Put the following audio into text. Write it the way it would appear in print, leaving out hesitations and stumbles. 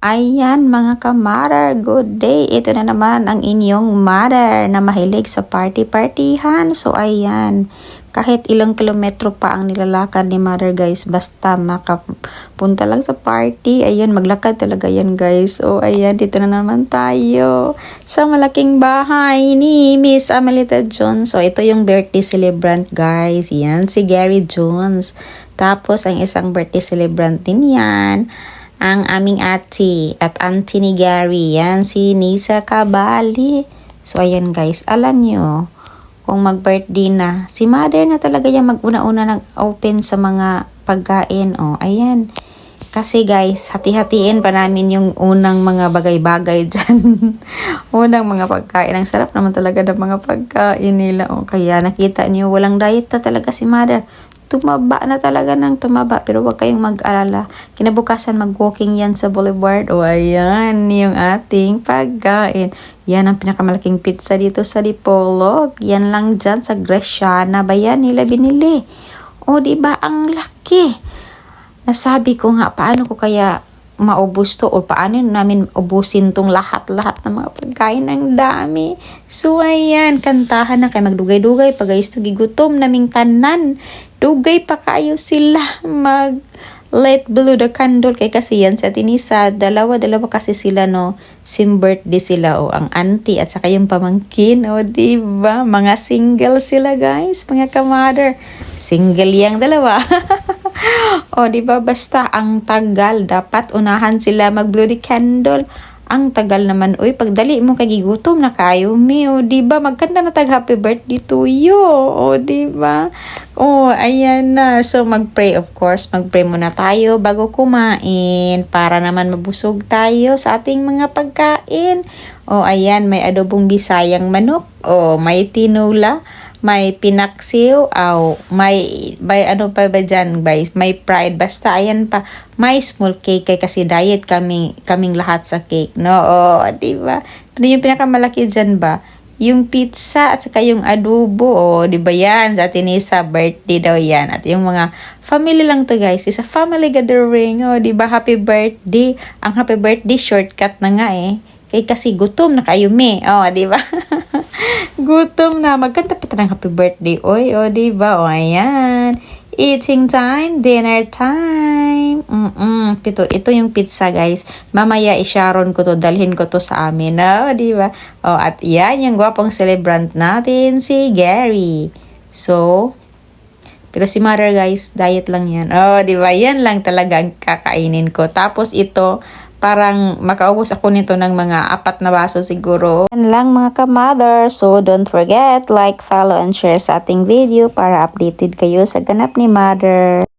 Ayan mga ka-mother, good day! Ito na naman ang inyong mother na mahilig sa party-partihan. So ayan, kahit ilang kilometro pa ang nilalakad ni mother guys, basta makapunta lang sa party, ayun, maglakad talaga yan guys. So ayan, dito na naman tayo sa malaking bahay ni Miss Amelita Jones. So ito yung birthday celebrant guys, yan si Gary Jones. Tapos ang isang birthday celebrant din yan, ang aming ate at auntie ni Gary, yan si Nisa Cabali. So ayan guys, alam nyo, kung mag-birthday na, si mother na talaga yung mag-una-una nag-open sa mga pagkain. O, ayan. Kasi guys, hati-hatiin pa namin yung unang mga bagay-bagay dyan. Unang mga pagkain. Ang sarap naman talaga ng mga pagkain nila. O, kaya nakita niyo, walang diet na talaga si mother. Tumaba na talaga ng tumaba. Pero wag kayong mag-alala. Kinabukasan mag-walking yan sa boulevard. O ayan, yung ating pagkain. Yan ang pinakamalaking pizza dito sa Dipolog. Yan lang dyan sa Greciana ba yan nila binili. O diba, ang laki. Nasabi ko nga, paano ko kaya maubos to o paano namin ubusin tong lahat-lahat ng mga pagkain ng dami. So ayan, kantahan na kayo, magdugay-dugay pa guys, to gigutom naming tanan. Dugay pa kayo sila mag light blue the candle kay kasi yan sa Tinisa, dalawa kasi sila no, sim birthday sila o ang auntie at saka yung pamangkin o diba, mga single sila guys, mga ka-mother, single yang dalawa. O diba, basta ang tagal, dapat unahan sila mag blow the candle. Ang tagal naman, uy, pagdali mo kay gigutom na kayo, mi, o diba, magkanta na tag happy birthday to you, o diba, o ayan na, so mag-pray, of course, mag-pray muna tayo bago kumain, para naman mabusog tayo sa ating mga pagkain. O ayan, may adobong bisayang manok, o may tinula, may pinaksiw, may ano pa ba dyan, guys, may pride, basta ayan pa, may small cake kay kasi diet kaming lahat sa cake, no? O, diba? Ano yung pinakamalaki dyan ba? Yung pizza at saka yung adobo, o, diba yan? Sa Tinisa, birthday daw yan. At yung mga family lang to guys, is a family gathering, o, diba? Happy birthday. Ang happy birthday, shortcut na nga eh. Kay kasi gutom na kayo, me. O, diba? Gutom na. Magkanta pa ng happy birthday. Oy, o, diba? O, ayan. Eating time, dinner time. Ito yung pizza, guys. Mamaya i-sharon ko to, dalhin ko to sa amin. O, diba? O, at yan yung gwapong celebrant natin, si Gary. So, pero si mother, guys, diet lang yan. O, diba? Yan lang talaga ang kakainin ko. Tapos ito, parang makaubos ako nito ng mga 4 na baso siguro. Yan lang mga ka-mother. So don't forget, like, follow, and share sa ating video para updated kayo sa ganap ni mother.